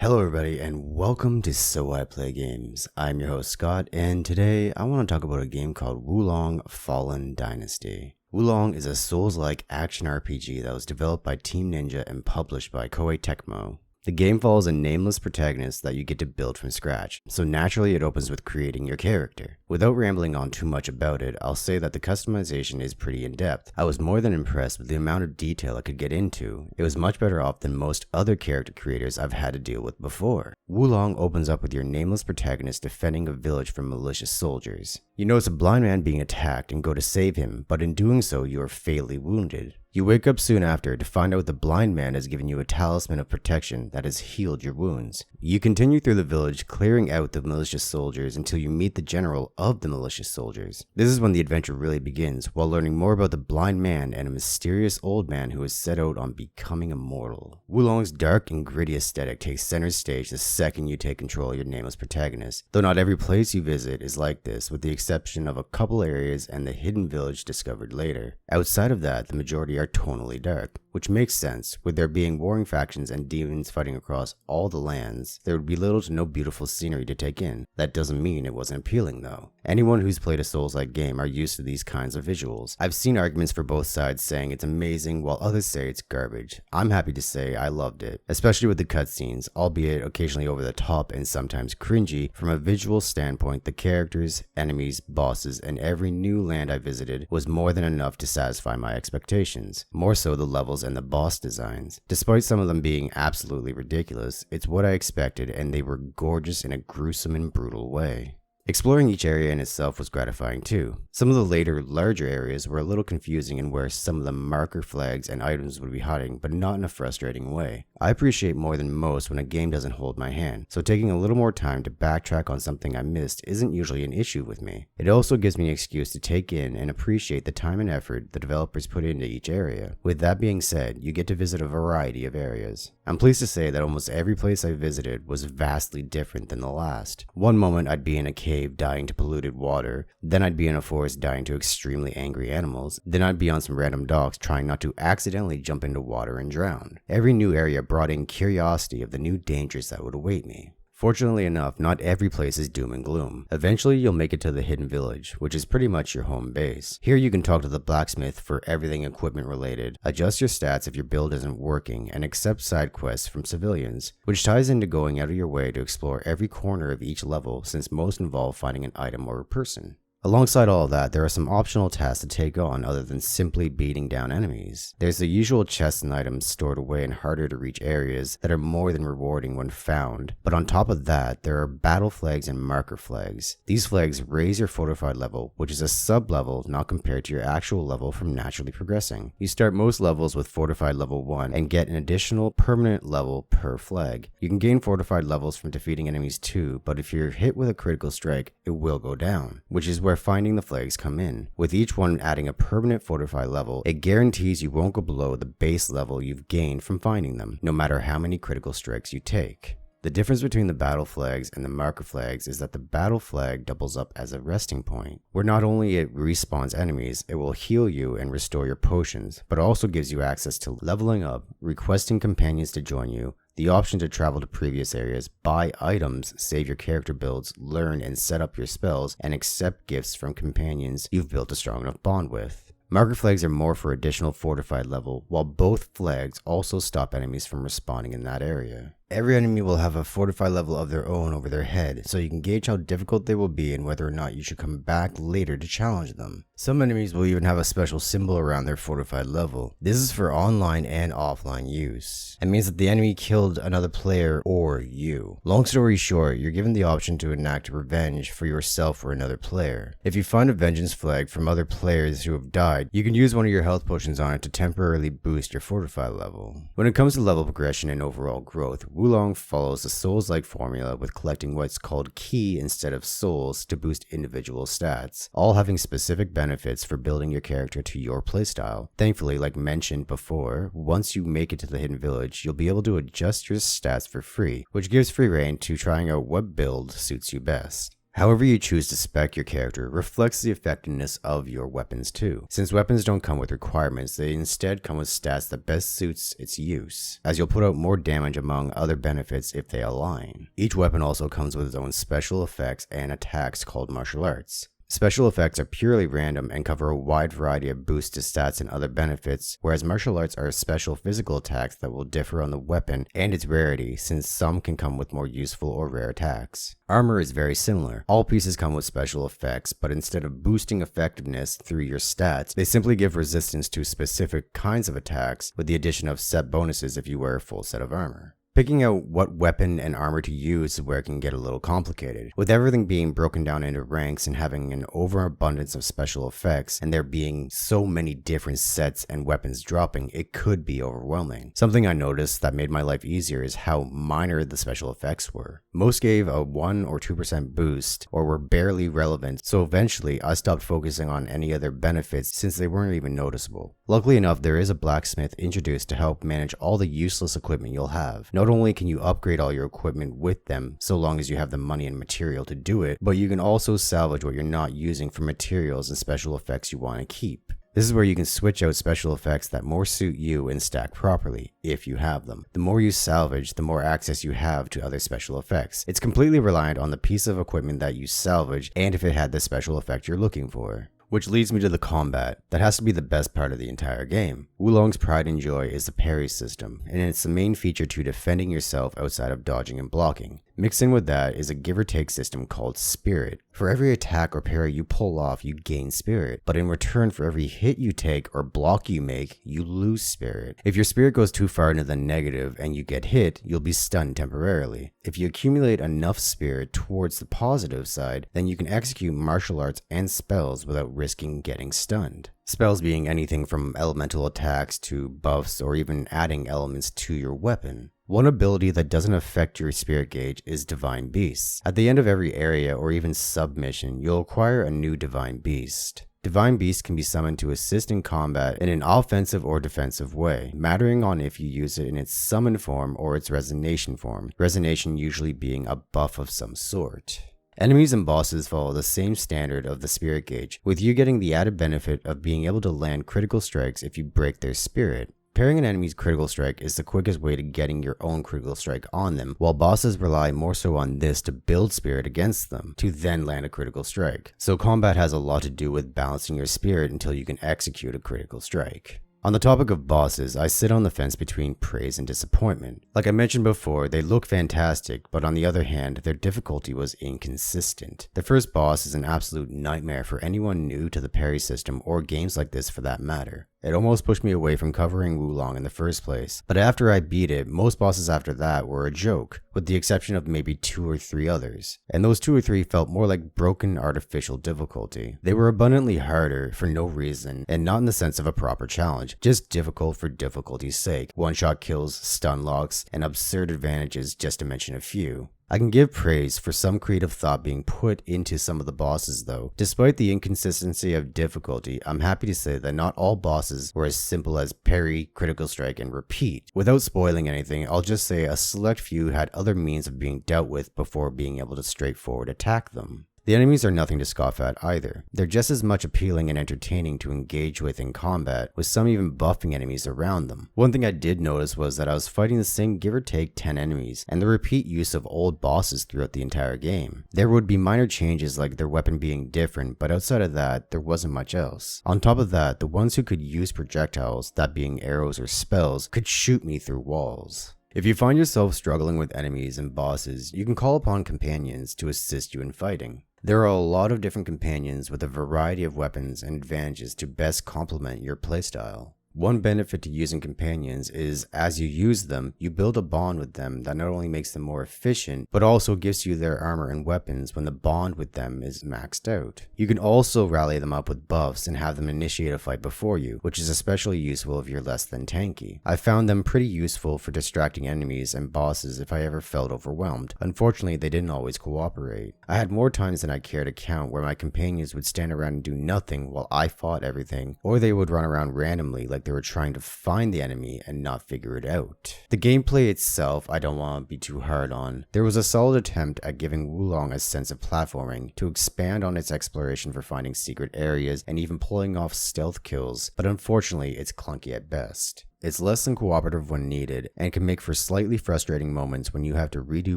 Hello everybody and welcome to So I Play Games. I'm your host Scott and today I want to talk about a game called Wulong Fallen Dynasty. Wulong is a Souls-like action RPG that was developed by Team Ninja and published by Koei Tecmo. The game follows a nameless protagonist that you get to build from scratch, so naturally it opens with creating your character. Without rambling on too much about it, I'll say that the customization is pretty in-depth. I was more than impressed with the amount of detail I could get into. It was much better off than most other character creators I've had to deal with before. Wulong opens up with your nameless protagonist defending a village from malicious soldiers. You notice a blind man being attacked and go to save him, but in doing so you are fatally wounded. You wake up soon after to find out the blind man has given you a talisman of protection that has healed your wounds. You continue through the village clearing out the malicious soldiers until you meet the general of the malicious soldiers. This is when the adventure really begins, while learning more about the blind man and a mysterious old man who has set out on becoming immortal. Wulong's dark and gritty aesthetic takes center stage the second you take control of your nameless protagonist, though not every place you visit is like this, with the exception of a couple areas and the hidden village discovered later. Outside of that, the majority are tonally dark, which makes sense. With there being warring factions and demons fighting across all the lands, there would be little to no beautiful scenery to take in. That doesn't mean it wasn't appealing though. Anyone who's played a Souls-like game are used to these kinds of visuals. I've seen arguments for both sides saying it's amazing while others say it's garbage. I'm happy to say I loved it, especially with the cutscenes, albeit occasionally over the top and sometimes cringy. From a visual standpoint, the characters, enemies, bosses, and every new land I visited was more than enough to satisfy my expectations. More so the levels and the boss designs. Despite some of them being absolutely ridiculous, it's what I expected and they were gorgeous in a gruesome and brutal way. Exploring each area in itself was gratifying too. Some of the later, larger areas were a little confusing in where some of the marker flags and items would be hiding, but not in a frustrating way. I appreciate more than most when a game doesn't hold my hand, so taking a little more time to backtrack on something I missed isn't usually an issue with me. It also gives me an excuse to take in and appreciate the time and effort the developers put into each area. With that being said, you get to visit a variety of areas. I'm pleased to say that almost every place I visited was vastly different than the last. One moment I'd be in a cave dying to polluted water, then I'd be in a forest dying to extremely angry animals, then I'd be on some random docks trying not to accidentally jump into water and drown. Every new area brought in curiosity of the new dangers that would await me. Fortunately enough, not every place is doom and gloom. Eventually you'll make it to the hidden village, which is pretty much your home base. Here you can talk to the blacksmith for everything equipment related, adjust your stats if your build isn't working, and accept side quests from civilians, which ties into going out of your way to explore every corner of each level since most involve finding an item or a person. Alongside all of that, there are some optional tasks to take on other than simply beating down enemies. There's the usual chests and items stored away in harder to reach areas that are more than rewarding when found, but on top of that, there are battle flags and marker flags. These flags raise your fortified level, which is a sub-level not compared to your actual level from naturally progressing. You start most levels with fortified level 1 and get an additional permanent level per flag. You can gain fortified levels from defeating enemies too, but if you're hit with a critical strike, it will go down, which is where finding the flags come in. With each one adding a permanent fortified level, it guarantees you won't go below the base level you've gained from finding them, no matter how many critical strikes you take. The difference between the battle flags and the marker flags is that the battle flag doubles up as a resting point, where not only it respawns enemies, it will heal you and restore your potions, but also gives you access to leveling up, requesting companions to join you, the option to travel to previous areas, buy items, save your character builds, learn and set up your spells, and accept gifts from companions you've built a strong enough bond with. Marker flags are more for additional fortified level, while both flags also stop enemies from respawning in that area. Every enemy will have a fortified level of their own over their head, so you can gauge how difficult they will be and whether or not you should come back later to challenge them. Some enemies will even have a special symbol around their fortified level. This is for online and offline use. It means that the enemy killed another player or you. Long story short, you're given the option to enact revenge for yourself or another player. If you find a vengeance flag from other players who have died, you can use one of your health potions on it to temporarily boost your fortified level. When it comes to level progression and overall growth, Wulong follows the Souls-like formula with collecting what's called ki instead of souls to boost individual stats, all having specific benefits for building your character to your playstyle. Thankfully, like mentioned before, once you make it to the hidden village, you'll be able to adjust your stats for free, which gives free reign to trying out what build suits you best. However you choose to spec your character reflects the effectiveness of your weapons too. Since weapons don't come with requirements, they instead come with stats that best suits its use, as you'll put out more damage among other benefits if they align. Each weapon also comes with its own special effects and attacks called martial arts. Special effects are purely random and cover a wide variety of boosts to stats and other benefits, whereas martial arts are special physical attacks that will differ on the weapon and its rarity, since some can come with more useful or rare attacks. Armor is very similar. All pieces come with special effects, but instead of boosting effectiveness through your stats, they simply give resistance to specific kinds of attacks with the addition of set bonuses if you wear a full set of armor. Picking out what weapon and armor to use is where it can get a little complicated. With everything being broken down into ranks and having an overabundance of special effects, and there being so many different sets and weapons dropping, it could be overwhelming. Something I noticed that made my life easier is how minor the special effects were. Most gave a 1 or 2% boost, or were barely relevant, so eventually I stopped focusing on any other benefits since they weren't even noticeable. Luckily enough, there is a blacksmith introduced to help manage all the useless equipment you'll have. Not only can you upgrade all your equipment with them, so long as you have the money and material to do it, but you can also salvage what you're not using for materials and special effects you want to keep. This is where you can switch out special effects that more suit you and stack properly, if you have them. The more you salvage, the more access you have to other special effects. It's completely reliant on the piece of equipment that you salvage and if it had the special effect you're looking for. Which leads me to the combat. That has to be the best part of the entire game. Wulong's pride and joy is the parry system, and it's the main feature to defending yourself outside of dodging and blocking. Mixed in with that is a give or take system called Spirit. For every attack or parry you pull off, you gain Spirit, but in return for every hit you take or block you make, you lose Spirit. If your Spirit goes too far into the negative and you get hit, you'll be stunned temporarily. If you accumulate enough Spirit towards the positive side, then you can execute martial arts and spells without risking getting stunned. Spells being anything from elemental attacks to buffs or even adding elements to your weapon. One ability that doesn't affect your spirit gauge is Divine Beasts. At the end of every area or even submission, you'll acquire a new Divine Beast. Divine Beast can be summoned to assist in combat in an offensive or defensive way, mattering on if you use it in its summon form or its resonation form, resonation usually being a buff of some sort. Enemies and bosses follow the same standard of the spirit gauge, with you getting the added benefit of being able to land critical strikes if you break their spirit. Parrying an enemy's critical strike is the quickest way to getting your own critical strike on them, while bosses rely more so on this to build spirit against them, to then land a critical strike. So combat has a lot to do with balancing your spirit until you can execute a critical strike. On the topic of bosses, I sit on the fence between praise and disappointment. Like I mentioned before, they look fantastic, but on the other hand, their difficulty was inconsistent. The first boss is an absolute nightmare for anyone new to the parry system or games like this for that matter. It almost pushed me away from covering Wulong in the first place, but after I beat it, most bosses after that were a joke, with the exception of maybe 2 or 3 others. And those 2 or 3 felt more like broken artificial difficulty. They were abundantly harder for no reason, and not in the sense of a proper challenge, just difficult for difficulty's sake. One-shot kills, stun locks, and absurd advantages just to mention a few. I can give praise for some creative thought being put into some of the bosses though. Despite the inconsistency of difficulty, I'm happy to say that not all bosses were as simple as parry, critical strike, and repeat. Without spoiling anything, I'll just say a select few had other means of being dealt with before being able to straightforward attack them. The enemies are nothing to scoff at either. They're just as much appealing and entertaining to engage with in combat, with some even buffing enemies around them. One thing I did notice was that I was fighting the same give or take 10 enemies, and the repeat use of old bosses throughout the entire game. There would be minor changes like their weapon being different, but outside of that, there wasn't much else. On top of that, the ones who could use projectiles, that being arrows or spells, could shoot me through walls. If you find yourself struggling with enemies and bosses, you can call upon companions to assist you in fighting. There are a lot of different companions with a variety of weapons and advantages to best complement your playstyle. One benefit to using companions is, as you use them, you build a bond with them that not only makes them more efficient, but also gives you their armor and weapons when the bond with them is maxed out. You can also rally them up with buffs and have them initiate a fight before you, which is especially useful if you're less than tanky. I found them pretty useful for distracting enemies and bosses if I ever felt overwhelmed. Unfortunately, they didn't always cooperate. I had more times than I care to count where my companions would stand around and do nothing while I fought everything, or they would run around randomly like like they were trying to find the enemy and not figure it out. The gameplay itself, I don't want to be too hard on. There was a solid attempt at giving Wulong a sense of platforming, to expand on its exploration for finding secret areas and even pulling off stealth kills, but unfortunately it's clunky at best. It's less than cooperative when needed, and can make for slightly frustrating moments when you have to redo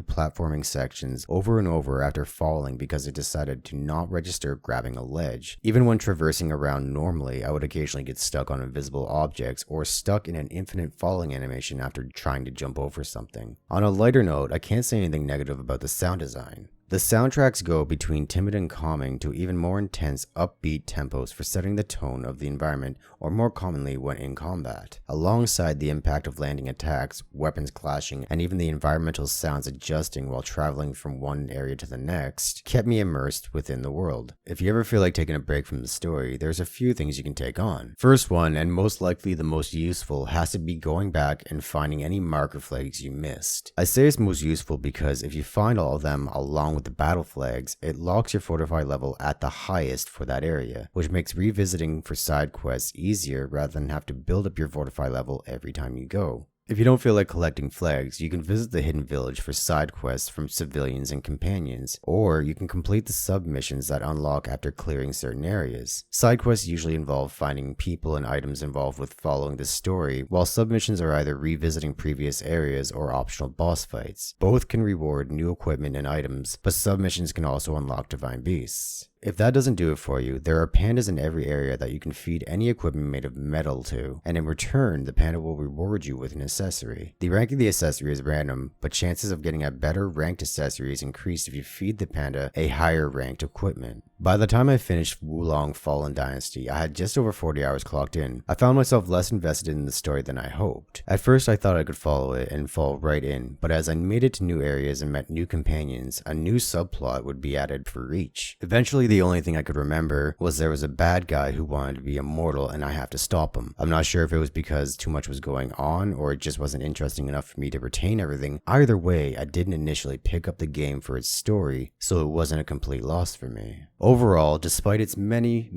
platforming sections over and over after falling because it decided to not register grabbing a ledge. Even when traversing around normally, I would occasionally get stuck on invisible objects or stuck in an infinite falling animation after trying to jump over something. On a lighter note, I can't say anything negative about the sound design. The soundtracks go between timid and calming to even more intense, upbeat tempos for setting the tone of the environment, or more commonly when in combat. Alongside the impact of landing attacks, weapons clashing, and even the environmental sounds adjusting while traveling from one area to the next, kept me immersed within the world. If you ever feel like taking a break from the story, there's a few things you can take on. First one, and most likely the most useful, has to be going back and finding any marker flags you missed. I say it's most useful because if you find all of them along with the battle flags, it locks your fortify level at the highest for that area, which makes revisiting for side quests easier rather than have to build up your fortify level every time you go. If you don't feel like collecting flags, you can visit the hidden village for side quests from civilians and companions, or you can complete the sub-missions that unlock after clearing certain areas. Side quests usually involve finding people and items involved with following the story, while sub-missions are either revisiting previous areas or optional boss fights. Both can reward new equipment and items, but sub-missions can also unlock divine beasts. If that doesn't do it for you, there are pandas in every area that you can feed any equipment made of metal to, and in return, the panda will reward you with an accessory. The rank of the accessory is random, but chances of getting a better ranked accessory is increased if you feed the panda a higher ranked equipment. By the time I finished Wulong Fallen Dynasty, I had just over 40 hours clocked in. I found myself less invested in the story than I hoped. At first I thought I could follow it and fall right in, but as I made it to new areas and met new companions, a new subplot would be added for each. Eventually the only thing I could remember was there was a bad guy who wanted to be immortal and I have to stop him. I'm not sure if it was because too much was going on or it just wasn't interesting enough for me to retain everything. Either way, I didn't initially pick up the game for its story, so it wasn't a complete loss for me. Overall, despite its many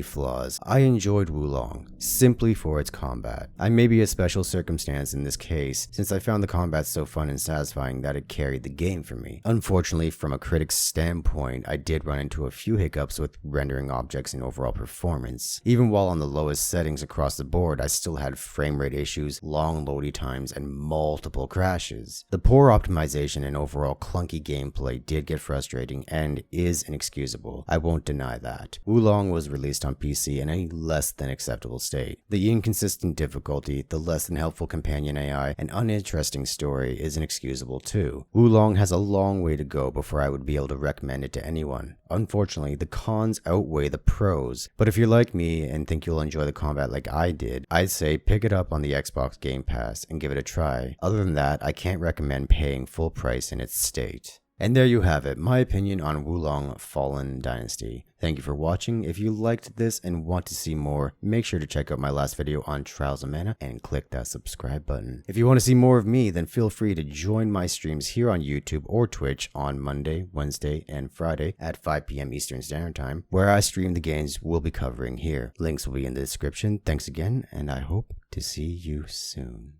flaws, I enjoyed Wulong, simply for its combat. I may be a special circumstance in this case, since I found the combat so fun and satisfying that it carried the game for me. Unfortunately, from a critic's standpoint, I did run into a few hiccups with rendering objects and overall performance. Even while on the lowest settings across the board, I still had frame rate issues, long loading times, and multiple crashes. The poor optimization and overall clunky gameplay did get frustrating and is inexcusable. I won't deny that. Wulong was released on PC in a less than acceptable state. The inconsistent difficulty, the less than helpful companion AI, and uninteresting story is inexcusable too. Wulong has a long way to go before I would be able to recommend it to anyone. Unfortunately, the cons outweigh the pros, but if you're like me and think you'll enjoy the combat like I did, I'd say pick it up on the Xbox Game Pass and give it a try. Other than that, I can't recommend paying full price in its state. And there you have it, my opinion on Wulong Fallen Dynasty. Thank you for watching. If you liked this and want to see more, make sure to check out my last video on Trials of Mana and click that subscribe button. If you want to see more of me, then feel free to join my streams here on YouTube or Twitch on Monday, Wednesday, and Friday at 5 p.m. Eastern Standard Time, where I stream the games we'll be covering here. Links will be in the description. Thanks again, and I hope to see you soon.